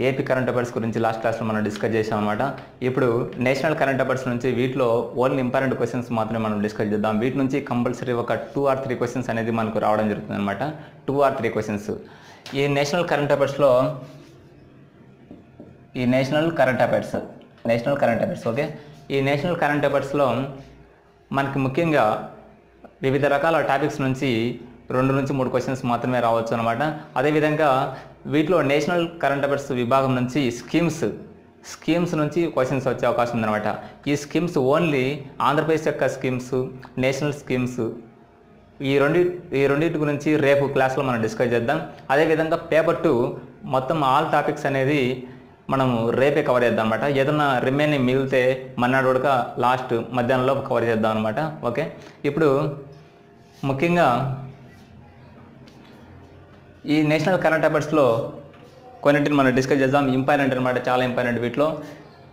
AP current affairs గురించి last క్లాస్లో మనం డిస్కస్ చేసాం అనమాట. ఇప్పుడు నేషనల్ కరెంట్ అఫైర్స్ నుంచి వీటిలో ఓన్లీ ఇంపార్టెంట్ క్వశ్చన్స్ మాత్రమే మనం డిస్కస్ చేద్దాం. వీటి నుంచి కంపల్సరీ ఒక 2 or 3 క్వశ్చన్స్ అనేది మనకు రావడం జరుగుతుంది అనమాట. 2 or 3 క్వశ్చన్స్ ఈ నేషనల్ కరెంట్ అఫైర్స్లో, ఈ నేషనల్ కరెంట్ అఫైర్స్ ఓకే. ఈ నేషనల్ కరెంట్ అఫైర్స్లో మనకి ముఖ్యంగా వివిధ రకాల టాపిక్స్ నుంచి 2 నుంచి 3 క్వశ్చన్స్ మాత్రమే రావచ్చు అనమాట. అదేవిధంగా వీటిలో నేషనల్ కరెంట్ అఫైర్స్ విభాగం నుంచి స్కీమ్స్ నుంచి క్వశ్చన్స్ వచ్చే అవకాశం ఉందన్నమాట. ఈ స్కీమ్స్ ఓన్లీ ఆంధ్రప్రదేశ్ యొక్క స్కీమ్స్, నేషనల్ స్కీమ్స్, ఈ రెండింటి గురించి రేపు క్లాస్లో మనం డిస్కస్ చేద్దాం. అదేవిధంగా పేపర్ 2 మొత్తం ఆల్ టాపిక్స్ అనేది మనము రేపే కవర్ చేద్దాం అనమాట. ఏదన్నా రిమైనింగ్ మిగిలితే మన్నాడు కూడా లాస్ట్ మధ్యాహ్నంలో కవర్ చేద్దాం అనమాట. ఓకే, ఇప్పుడు ముఖ్యంగా ఈ నేషనల్ కరెంట్ అఫైర్స్లో కొన్నింటిని మనం డిస్కస్ చేద్దాం. ఇంపార్టెంట్ అనమాట, చాలా ఇంపార్టెంట్. వీటిలో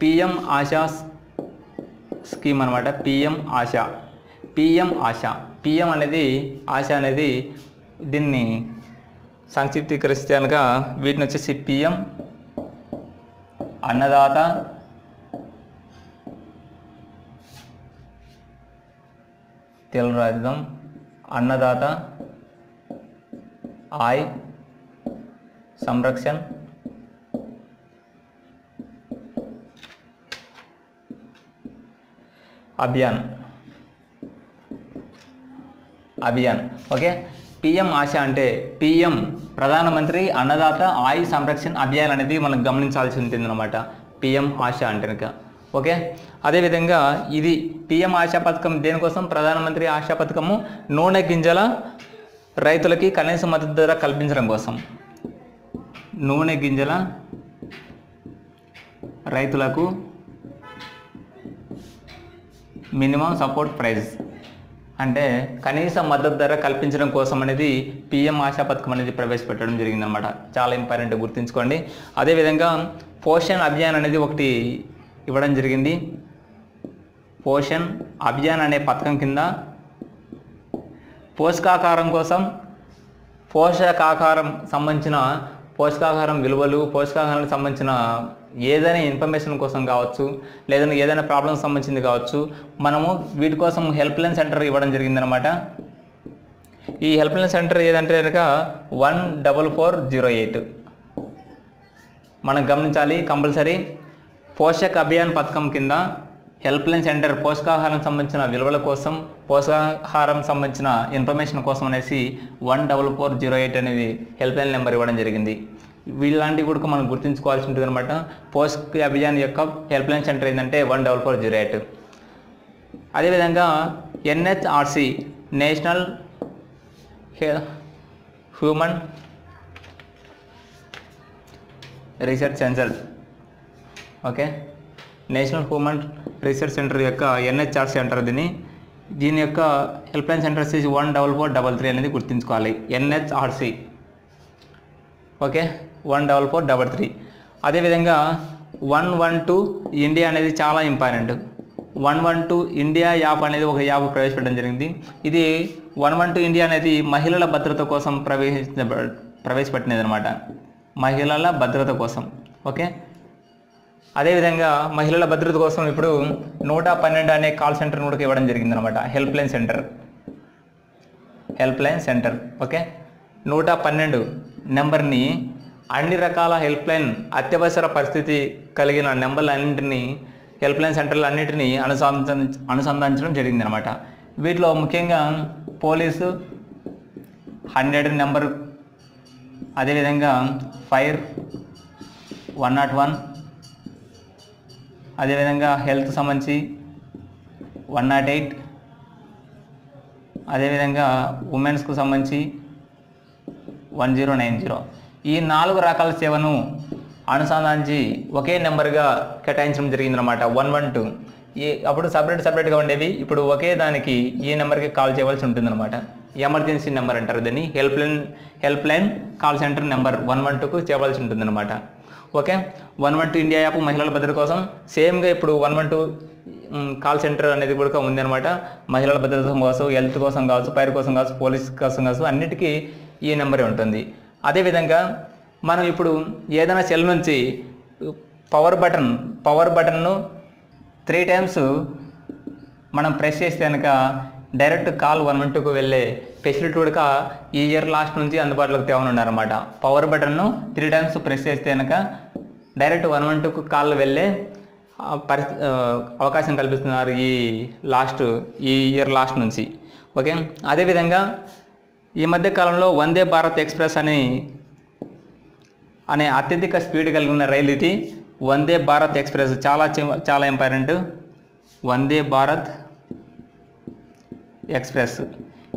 పిఎం ఆశా స్కీమ్ అనమాట. పిఎం ఆశా అనేది ఆశ అనేది దీన్ని సంక్షిప్తీకరిస్తే కనుక వీటిని వచ్చేసి పిఎం అన్నదాత తెలుగు రాద్దాం. అన్నదాత ఆయ్ సంరక్షణ్ అభియాన్. ఓకే, పిఎం ఆశ అంటే పిఎం ప్రధానమంత్రి అన్నదాత ఆయ్ సంరక్షణ్ అభియాన్ అనేది మనం గమనించాల్సి ఉంటుంది అనమాట. పిఎం ఆశ అంటే కనుక ఓకే. అదేవిధంగా ఇది పిఎం ఆశా పథకం దేనికోసం? ప్రధానమంత్రి ఆశా పథకము నూనె గింజల రైతులకి కనీస మద్దతు ధర కల్పించడం కోసం. నూనె గింజల రైతులకు మినిమం సపోర్ట్ ప్రైస్ అంటే కనీస మద్దతు ధర కల్పించడం కోసం అనేది పిఎం ఆశా పథకం అనేది ప్రవేశపెట్టడం జరిగిందనమాట. చాలా ఇంపార్టెంట్, గుర్తుంచుకోండి. అదేవిధంగా పోషణ్ అభియాన్ అనేది ఒకటి ఇవ్వడం జరిగింది. పోషణ్ అభియాన్ అనే పథకం కింద పోషకాహారం విలువలు, పోషకాహారానికి సంబంధించిన ఏదైనా ఇన్ఫర్మేషన్ కోసం కావచ్చు, లేదంటే ఏదైనా ప్రాబ్లమ్స్ సంబంధించింది కావచ్చు, మనము వీటి కోసం హెల్ప్ లైన్ సెంటర్ ఇవ్వడం జరిగిందనమాట. ఈ హెల్ప్ లైన్ సెంటర్ ఏదంటే కనుక 14408 మనం గమనించాలి కంపల్సరీ. పోషక్ అభియాన్ పథకం కింద హెల్ప్ లైన్ సెంటర్ పోషకాహారం సంబంధించిన విలువల కోసం, పోషకాహారం సంబంధించిన ఇన్ఫర్మేషన్ కోసం అనేసి 14408 అనేది హెల్ప్ లైన్ నెంబర్ ఇవ్వడం జరిగింది. వీళ్ళలాంటివి కూడా మనం గుర్తుంచుకోవాల్సి ఉంటుంది అనమాట. పోషక్ అభియాన్ యొక్క హెల్ప్ లైన్ సెంటర్ ఏంటంటే 14408. అదేవిధంగా NHRC national human research centre okay. National human research centre యొక్క ఎన్హెచ్ఆర్సి అంటారు దీని యొక్క హెల్ప్ లైన్ సెంటర్ వచ్చేసి 14433 అనేది గుర్తుంచుకోవాలి. NHRC okay, 14433. అదేవిధంగా 112 ఇండియా అనేది చాలా ఇంపార్టెంట్. 112 ఇండియా యాప్ అనేది ఒక యాప్ ప్రవేశపెట్టడం జరిగింది. ఇది 112 ఇండియా అనేది మహిళల భద్రత కోసం ప్రవేశపెట్టినది అనమాట. మహిళల భద్రత కోసం ఓకే. అదేవిధంగా మహిళల భద్రత కోసం ఇప్పుడు 112 అనే కాల్ సెంటర్ కూడా ఇవ్వడం జరిగింది అనమాట. Help line centre okay. 112 నెంబర్ని అన్ని రకాల హెల్ప్ లైన్ అత్యవసర పరిస్థితి కలిగిన నెంబర్లన్నింటినీ హెల్ప్ లైన్ సెంటర్లు అన్నింటినీ అనుసంధానించడం జరిగింది అనమాట. వీటిలో ముఖ్యంగా పోలీసు 100 నెంబర్, అదేవిధంగా ఫైర్ 101, అదేవిధంగా హెల్త్ సంబంధించి 108, అదేవిధంగా ఉమెన్స్కు సంబంధించి 1090. ఈ 4 రకాల సేవను అనుసంధానించి ఒకే నెంబర్గా కేటాయించడం జరిగిందనమాట. 112 అప్పుడు సపరేట్గా ఉండేవి, ఇప్పుడు ఒకే దానికి ఈ నెంబర్కి కాల్ చేయవలసి ఉంటుందన్నమాట. ఎమర్జెన్సీ నెంబర్ అంటారు దీన్ని. Help line call center number 112కు చేయవలసి ఉంటుందన్నమాట. ఓకే, 112 ఇండియా యాప్ మహిళల భద్రత కోసం సేమ్గా ఇప్పుడు 112 కాల్ సెంటర్ అనేది కూడా ఉందన్నమాట. మహిళల భద్రత కోసం, హెల్త్ కోసం కావచ్చు, ఫైర్ కోసం కావచ్చు, పోలీస్ కోసం కావచ్చు, అన్నిటికీ ఈ నెంబరే ఉంటుంది. అదేవిధంగా మనం ఇప్పుడు ఏదైనా సెల్ నుంచి పవర్ బటన్ను 3 టైమ్స్ మనం ప్రెస్ చేస్తే కనుక డైరెక్ట్ కాల్ 112కు వెళ్ళే ఫెసిలిటీ కూడా ఈ ఇయర్ లాస్ట్ నుంచి అందుబాటులోకి తేవనున్నారన్నమాట. పవర్ బటన్ను 3 టైమ్స్ ప్రెస్ చేస్తే కనుక డైరెక్ట్ 112కు కాల్ వెళ్ళే అవకాశం కల్పిస్తున్నారు ఈ ఇయర్ లాస్ట్ నుంచి. ఓకే, అదేవిధంగా ఈ మధ్య కాలంలో వందే భారత్ ఎక్స్ప్రెస్ అనే అత్యధిక స్పీడ్ కలిగి ఉన్న రైలు ఇది. వందే భారత్ ఎక్స్ప్రెస్ చాలా ఇంపార్టెంట్. వందే భారత్ ఎక్స్ప్రెస్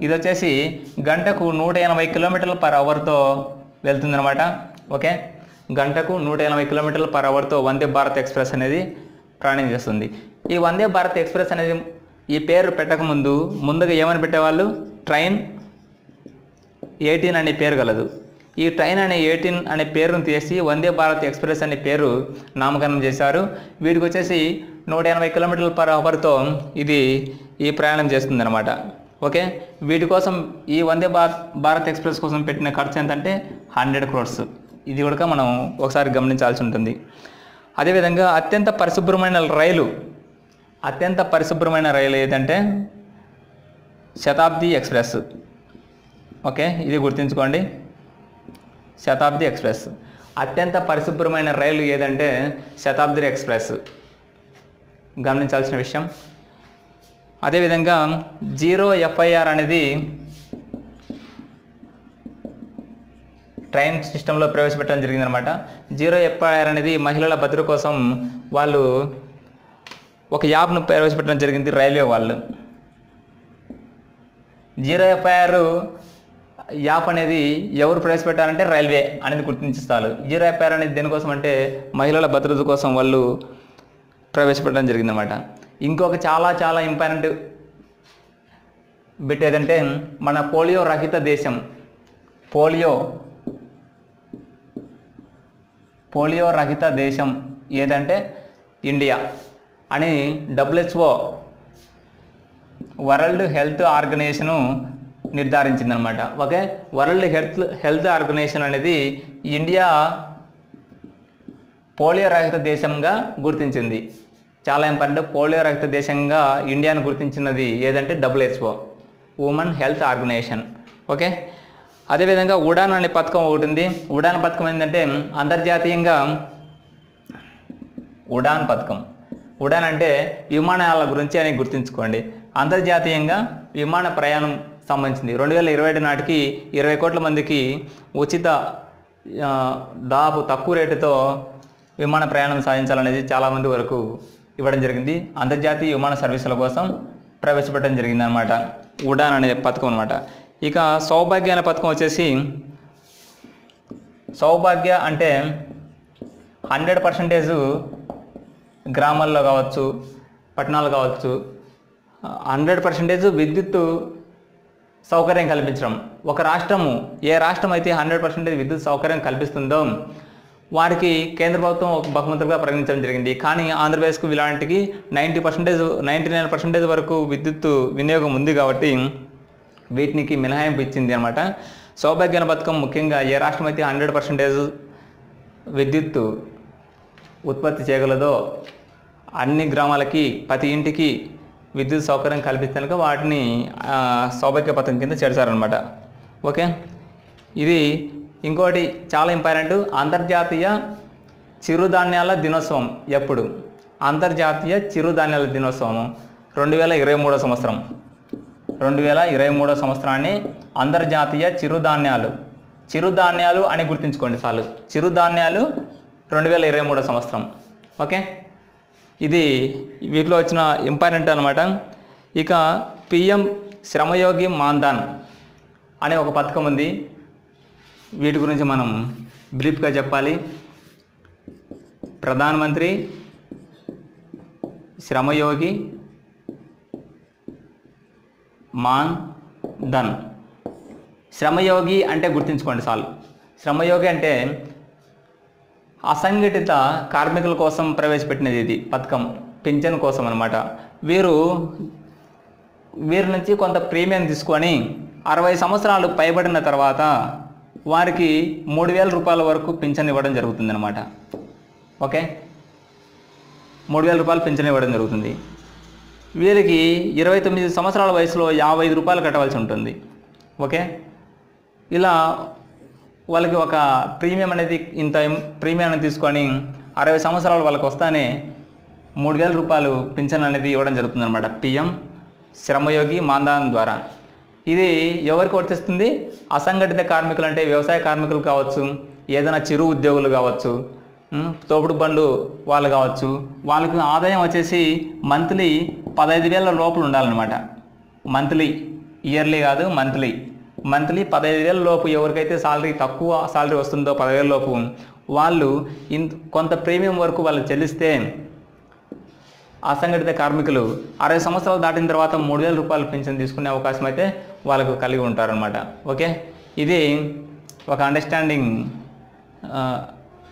ఇది వచ్చేసి గంటకు 180 km/hతో వెళ్తుందన్నమాట. ఓకే, గంటకు 180 km/hతో వందే భారత్ ఎక్స్ప్రెస్ అనేది ప్రయాణం చేస్తుంది. ఈ వందే భారత్ ఎక్స్ప్రెస్ అనేది ఈ పేరు పెట్టకముందు ముందుగా ఏమని పెట్టేవాళ్ళు, ట్రైన్ 18 అనే పేరు కలదు. ఈ ట్రైన్ అనే 18 అనే పేరును తీసి వందే భారత్ ఎక్స్ప్రెస్ అనే పేరు నామకరణం చేశారు. వీటికి వచ్చేసి 180 km/hతో ఇది ఈ ప్రయాణం చేస్తుందన్నమాట. ఓకే, వీటి కోసం ఈ వందే భారత్ ఎక్స్ప్రెస్ కోసం పెట్టిన ఖర్చు ఎంతంటే 100 crores. ఇది కూడా మనం ఒకసారి గమనించాల్సి ఉంటుంది. అదేవిధంగా అత్యంత పరిశుభ్రమైన రైలు ఏదంటే శతాబ్ది ఎక్స్ప్రెస్. ఓకే, ఇది గుర్తుంచుకోండి, శతాబ్ది ఎక్స్ప్రెస్. అత్యంత పరిశుభ్రమైన రైలు ఏదంటే శతాబ్ది ఎక్స్ప్రెస్, గమనించాల్సిన విషయం. అదేవిధంగా 0 FIR అనేది ట్రైన్ సిస్టంలో ప్రవేశపెట్టడం జరిగిందనమాట. 0 FIR అనేది మహిళల భద్రత కోసం వాళ్ళు ఒక యాప్ను ప్రవేశపెట్టడం జరిగింది రైల్వే వాళ్ళు. 0 FIR యాప్ అనేది ఎవరు ప్రవేశపెట్టారంటే రైల్వే అనేది గుర్తించాలి. 0 FIR అనేది దేనికోసం అంటే మహిళల భద్రత కోసం వాళ్ళు ప్రవేశపెట్టడం జరిగిందన్నమాట. ఇంకొక చాలా ఇంపార్టెంట్ బిట్ ఏదంటే మన పోలియో రహిత దేశం, పోలియో రహిత దేశం ఏదంటే ఇండియా అని WHO వరల్డ్ హెల్త్ ఆర్గనైజేషను నిర్ధారించిందనమాట. ఓకే, వరల్డ్ హెల్త్ ఆర్గనైజేషన్ అనేది ఇండియా పోలియో రహిత దేశంగా గుర్తించింది. చాలా ఇంపార్టెంట్. పోలియో రహిత దేశంగా ఇండియాను గుర్తించినది ఏదంటే WHO, women health organization. Okay, అదేవిధంగా ఉడాన్ అనే పథకం ఒకటి ఉంది. ఉడాన్ పథకం ఏంటంటే అంతర్జాతీయంగా ఉడాన్ అంటే విమానాల గురించి అని గుర్తుంచుకోండి. అంతర్జాతీయంగా విమాన ప్రయాణం సంబంధించింది. 2027 నాటికి 20 కోట్ల మందికి ఉచిత దాదాపు తక్కువ రేటుతో విమాన ప్రయాణం సాధించాలనేది చాలామంది వరకు ఇవ్వడం జరిగింది. అంతర్జాతీయ విమాన సర్వీసుల కోసం ప్రవేశపెట్టడం జరిగింది అనమాట ఉడాన్ అనే పథకం అనమాట. ఇక సౌభాగ్య అనే పథకం వచ్చేసి, సౌభాగ్య అంటే 100% గ్రామాల్లో కావచ్చు, పట్టణాలు కావచ్చు, 100% విద్యుత్తు సౌకర్యం కల్పించడం. ఒక రాష్ట్రము, ఏ రాష్ట్రం అయితే 100% విద్యుత్ సౌకర్యం కల్పిస్తుందో వారికి కేంద్ర ప్రభుత్వం ఒక బహుమతులుగా ప్రకటించడం జరిగింది. కానీ ఆంధ్రప్రదేశ్కు ఇలాంటికి 99% వరకు విద్యుత్తు వినియోగం ఉంది కాబట్టి వీటికి మినహాయింపు ఇచ్చింది అనమాట. సౌభాగ్య పథకం ముఖ్యంగా ఏ రాష్ట్రం అయితే 100% విద్యుత్తు ఉత్పత్తి చేయగలదో అన్ని గ్రామాలకి, ప్రతి ఇంటికి విద్యుత్ సౌకర్యం కల్పిస్తానుక వాటిని సౌభాగ్య పథకం కింద చేర్చారనమాట. ఓకే, ఇది ఇంకోటి చాలా ఇంపార్టెంట్. అంతర్జాతీయ చిరుధాన్యాల దినోత్సవం ఎప్పుడు? అంతర్జాతీయ చిరుధాన్యాల దినోత్సవం 2023 సంవత్సరం. 2023 సంవత్సరాన్ని అంతర్జాతీయ చిరుధాన్యాలు అని గుర్తుంచుకోండి చాలు. చిరుధాన్యాలు 2023 సంవత్సరం. ఓకే, ఇది వీటిలో వచ్చిన ఇంపార్టెంట్ అనమాట. ఇక PM శ్రమయోగి మాన్ధన్ అనే ఒక పథకం ఉంది. వీటి గురించి మనం బ్రీఫ్గా చెప్పాలి. ప్రధానమంత్రి శ్రమయోగి మాన్ధన్. శ్రమయోగి అంటే గుర్తుంచుకోండి చాలు. శ్రమయోగి అంటే అసంఘటిత కార్మికుల కోసం ప్రవేశపెట్టినది ఇది పథకం, పింఛన్ కోసం అనమాట. వీరి నుంచి కొంత ప్రీమియం తీసుకొని 60 సంవత్సరాలు పైబడిన తర్వాత వారికి 3,000 రూపాయల వరకు పింఛన్ ఇవ్వడం జరుగుతుందన్నమాట. ఓకే, 3,000 రూపాయలు పింఛన్ ఇవ్వడం జరుగుతుంది. వీరికి 29 సంవత్సరాల వయసులో 55 రూపాయలు కట్టవలసి ఉంటుంది. ఓకే, ఇలా వాళ్ళకి ఒక ప్రీమియం అనేది ఇంత ప్రీమియం తీసుకొని 60 సంవత్సరాలు వాళ్ళకి వస్తానే 3,000 రూపాయలు పింఛన్ అనేది ఇవ్వడం జరుగుతుంది అనమాట, పిఎం శ్రమయోగి మాన్ధన్ ద్వారా. ఇది ఎవరికి వర్తిస్తుంది? అసంఘటిత కార్మికులు అంటే వ్యవసాయ కార్మికులు కావచ్చు, ఏదైనా చిరు ఉద్యోగులు కావచ్చు, తోపుడు బండ్లు వాళ్ళు కావచ్చు. వాళ్ళకి ఆదాయం వచ్చేసి మంత్లీ 15,000 లోపల ఉండాలన్నమాట. మంత్లీ, ఇయర్లీ కాదు, మంత్లీ 15,000 లోపు ఎవరికైతే తక్కువ సాలరీ వస్తుందో 10,000 లోపు వాళ్ళు కొంత ప్రీమియం వరకు వాళ్ళు చెల్లిస్తే అసంఘటిత కార్మికులు 60 సంవత్సరాలు దాటిన తర్వాత 3,000 రూపాయలు పింఛన్ తీసుకునే అవకాశం అయితే వాళ్ళకు కలిగి ఉంటారనమాట. ఓకే, ఇది ఒక అండర్స్టాండింగ్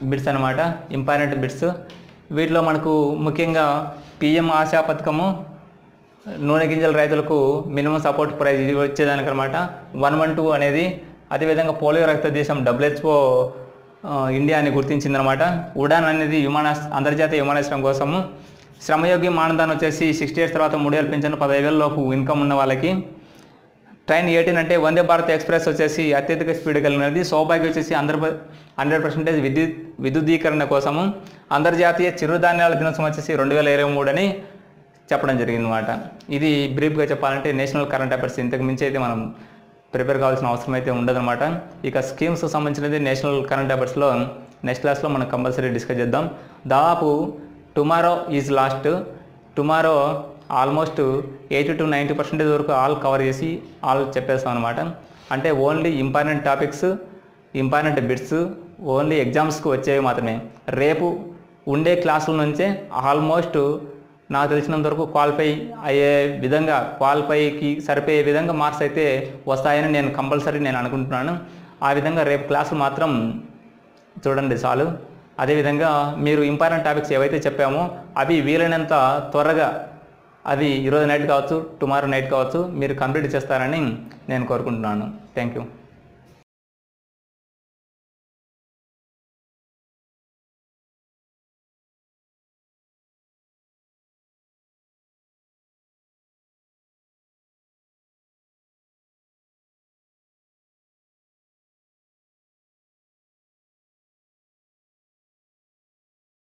బిట్స్ అనమాట, ఇంపార్టెంట్ బిట్స్. వీటిలో మనకు ముఖ్యంగా పిఎం ఆశా పథకము, నూనె గింజల రైతులకు మినిమం సపోర్ట్ ప్రైజ్ ఇది వచ్చేదానికనమాట 112 అనేది. అదేవిధంగా పోలియో రహిత దేశం WHO ఇండియా అని గుర్తించిందనమాట. ఉడాన్ అనేది అంతర్జాతీయ విమానాశ్రయం కోసము. శ్రమయోగి మాన్ధన్ వచ్చేసి 60 years తర్వాత 3,000 పింఛన్, 15,000 లోపు ఇన్కమ్ ఉన్న వాళ్ళకి. ట్రైన్ 18 అంటే వందే భారత్ ఎక్స్ప్రెస్ వచ్చేసి అత్యధిక స్పీడ్ కలిగినది. సౌభాగ్య వచ్చేసి 100% విద్యుదీకరణ కోసము. అంతర్జాతీయ చిరుధాన్యాల దినోత్సవం వచ్చేసి 2023 అని చెప్పడం జరిగింది అనమాట. ఇది బ్రీఫ్గా చెప్పాలంటే నేషనల్ కరెంట్ అఫైర్స్. ఇంతకు మించి అయితే మనం ప్రిపేర్ కావాల్సిన అవసరం అయితే ఉండదన్నమాట. ఇక స్కీమ్స్ సంబంధించినది నేషనల్ కరెంట్ అఫైర్స్లో నెక్స్ట్ క్లాస్లో మనం కంపల్సరీ డిస్కస్ చేద్దాం. దాదాపు tomorrow is lost. Tomorrow almost 80 to 90% వరకు ఆల్ కవర్ చేసి ఆల్ చెప్పేస్తాం అనమాట. అంటే only important topics, important bits only ఎగ్జామ్స్కి వచ్చేవి మాత్రమే. రేపు ఉండే క్లాసుల నుంచే ఆల్మోస్ట్ నాకు తెలిసినంత వరకు క్వాలిఫై అయ్యే విధంగా, క్వాలిఫైకి సరిపోయే విధంగా మార్క్స్ అయితే వస్తాయని నేను అనుకుంటున్నాను. ఆ విధంగా రేపు క్లాసులు మాత్రం చూడండి చాలు. అదేవిధంగా మీరు ఇంపార్టెంట్ టాపిక్స్ ఏవైతే చెప్పామో అవి వీలైనంత త్వరగా, అది ఈరోజు నైట్ కావచ్చు, టుమారో నైట్ కావచ్చు, మీరు కంప్లీట్ చేస్తారని నేను కోరుకుంటున్నాను. Thank you.